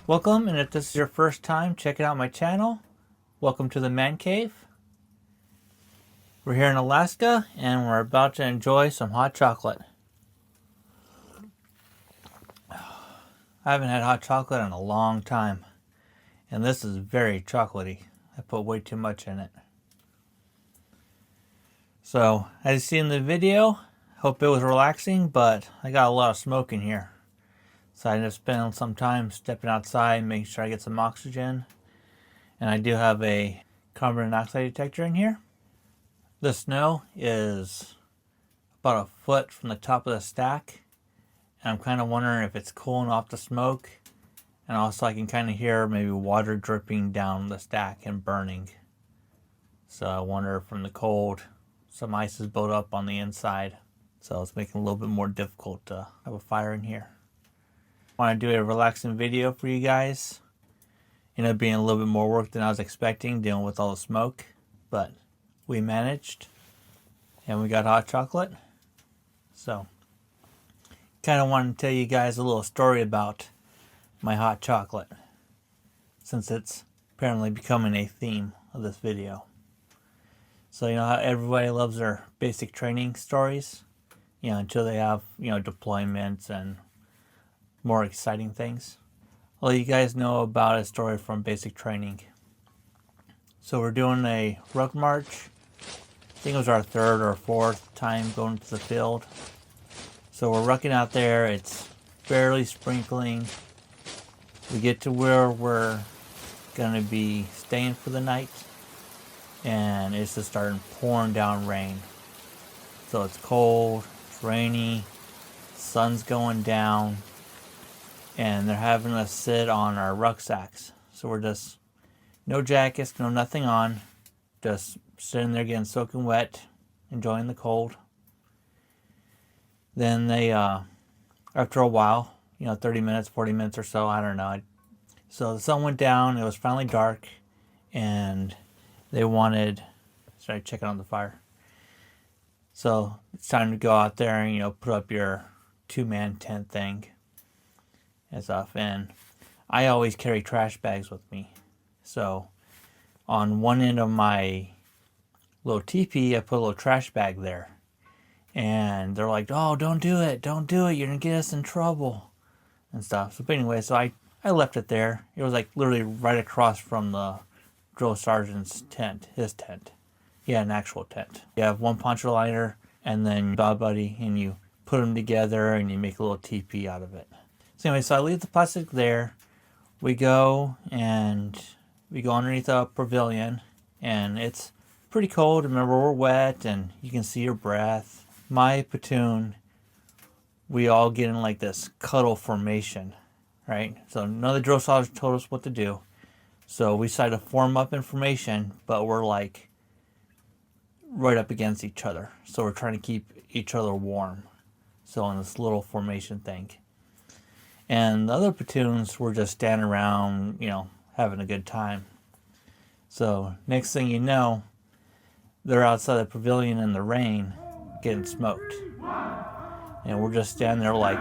Welcome, and if this is your first time checking out my channel, welcome to the Man Cave. We're here in Alaska, and we're about to enjoy some hot chocolate. I haven't had hot chocolate in a long time, and this is very chocolatey. I put way too much in it. So, as you see in the video, hope it was relaxing, but I got a lot of smoke in here. So I ended up spending some time stepping outside, making sure I get some oxygen. And I do have a carbon monoxide detector in here. The snow is about a foot from the top of the stack. And I'm kind of wondering if it's cooling off the smoke. And also I can kind of hear maybe water dripping down the stack and burning. So I wonder if from the cold, some ice is built up on the inside. So it's making it a little bit more difficult to have a fire in here. I want to do a relaxing video for you guys. Ended up being a little bit more work than I was expecting, dealing with all the smoke, but we managed, and we got hot chocolate. So, kind of wanted to tell you guys a little story about my hot chocolate, since it's apparently becoming a theme of this video. So, you know how everybody loves their basic training stories, you know, until they have, you know, deployments and more exciting things. I'll let you guys know about a story from basic training. So we're doing a ruck march. I think it was our third or fourth time going to the field. So we're rucking out there. It's barely sprinkling. We get to where we're gonna be staying for the night, and it's just starting pouring down rain. So it's cold, it's rainy, sun's going down. And they're having us sit on our rucksacks. So we're just, no jackets, no nothing on. Just sitting there getting soaking wet, enjoying the cold. Then they, after a while, you know, 30 minutes, 40 minutes or so, I don't know. So the sun went down, it was finally dark, and they wanted, started checking on the fire. So it's time to go out there and, you know, put up your 2-man tent thing and stuff. And I always carry trash bags with me. So on one end of my little teepee, I put a little trash bag there. And they're like, oh, don't do it. Don't do it. You're going to get us in trouble and stuff. So, but anyway, so I left it there. It was like literally right across from the drill sergeant's tent, his tent. He had an actual tent. You have one poncho liner and then Bob Buddy, and you put them together and you make a little teepee out of it. So anyway, so I leave the plastic there. We go underneath a pavilion, and it's pretty cold. Remember, we're wet and you can see your breath. My platoon, we all get in like this cuddle formation, right? So none of the drill sergeants told us what to do. So we decided to form up in formation, but we're like right up against each other. So we're trying to keep each other warm. So in this little formation thing. And the other platoons were just standing around, you know, having a good time. So next thing you know, they're outside the pavilion in the rain getting smoked. And we're just standing there like,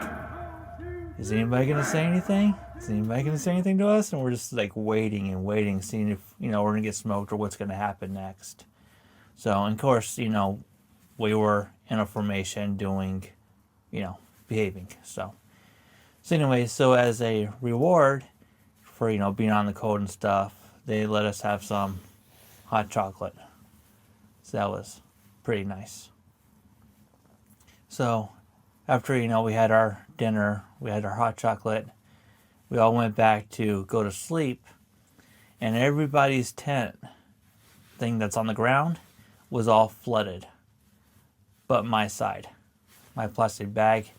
is anybody going to say anything? Is anybody going to say anything to us? And we're just like waiting and waiting, seeing if, you know, we're going to get smoked or what's going to happen next. So, and of course, you know, we were in a formation doing, you know, behaving. So anyway, so as a reward for, you know, being on the cold and stuff, they let us have some hot chocolate. So that was pretty nice. So after, you know, we had our dinner, we had our hot chocolate, we all went back to go to sleep, and everybody's tent thing that's on the ground was all flooded. But my side, my plastic bag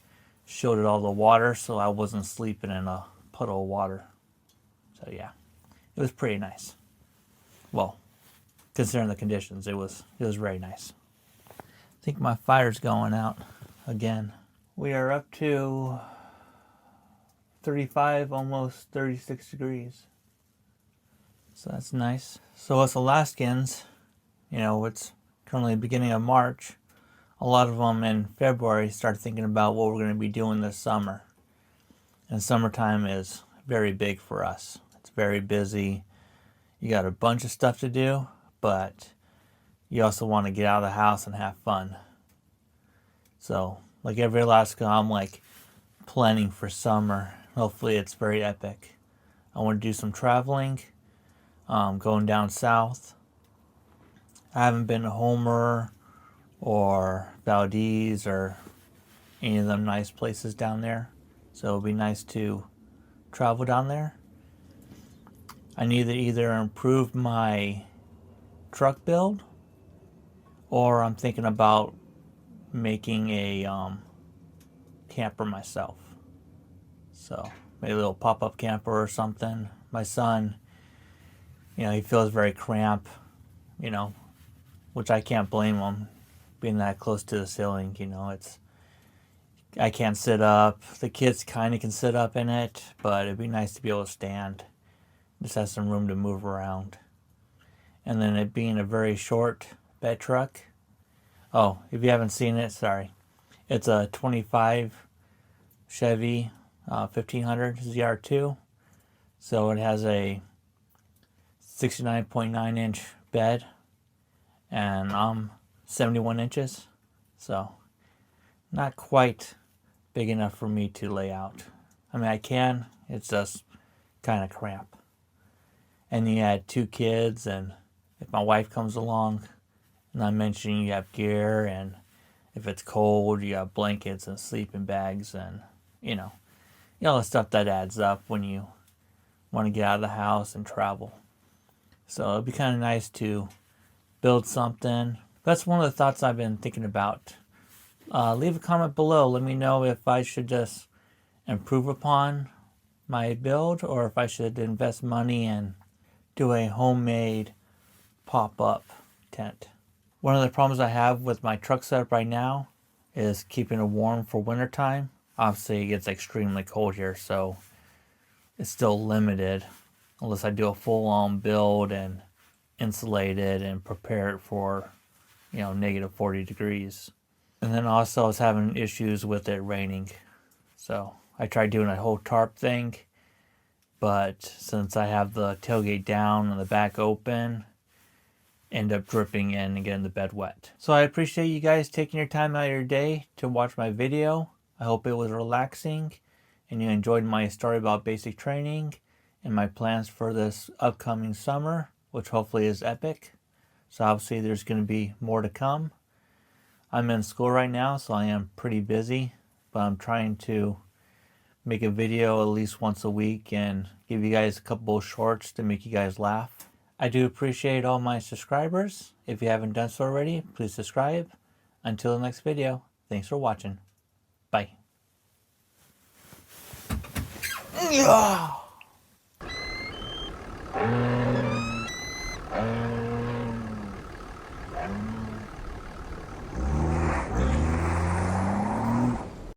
shielded all the water, so I wasn't sleeping in a puddle of water. So yeah, it was pretty nice. Well, considering the conditions, it was very nice. I think my fire's going out again. We are up to 35, almost 36 degrees. So that's nice. So us Alaskans, you know, it's currently the beginning of March. A lot of them in February start thinking about what we're going to be doing this summer. And summertime is very big for us. It's very busy. You got a bunch of stuff to do, but you also want to get out of the house and have fun. So, like every Alaska, I'm like planning for summer. Hopefully it's very epic. I want to do some traveling, going down south. I haven't been to Homer or Valdez or any of them nice places down there. So it'll be nice to travel down there. I need to either improve my truck build, or I'm thinking about making a camper myself. So maybe a little pop-up camper or something. My son, you know, he feels very cramped, you know, which I can't blame him, being that close to the ceiling. You know, I can't sit up. The kids kind of can sit up in it, but it'd be nice to be able to stand. Just have some room to move around. And then it being a very short bed truck. Oh, if you haven't seen it, sorry. It's a 25 Chevy 1500 ZR2. So it has a 69.9 inch bed, and I'm 71 inches. So not quite big enough for me to lay out. I mean, I can, it's just kind of cramped. And you had 2 kids, and if my wife comes along, and I'm mentioning you have gear, and if it's cold, you have blankets and sleeping bags, and you know the stuff that adds up when you want to get out of the house and travel. So it'd be kind of nice to build something. That's one of the thoughts I've been thinking about. Leave a comment below. Let me know if I should just improve upon my build, or if I should invest money and do a homemade pop-up tent. One of the problems I have with my truck setup right now is keeping it warm for wintertime. Obviously it gets extremely cold here, so it's still limited unless I do a full-on build and insulate it and prepare it for, you know, negative 40 degrees. And then also I was having issues with it raining. So I tried doing a whole tarp thing, but since I have the tailgate down and the back open, end up dripping in and getting the bed wet. So I appreciate you guys taking your time out of your day to watch my video. I hope it was relaxing and you enjoyed my story about basic training and my plans for this upcoming summer, which hopefully is epic. So obviously there's going to be more to come. I'm in school right now, so I am pretty busy, but I'm trying to make a video at least once a week and give you guys a couple of shorts to make you guys laugh. I do appreciate all my subscribers. If you haven't done so already, please subscribe. Until the next video, thanks for watching. Bye. Yeah.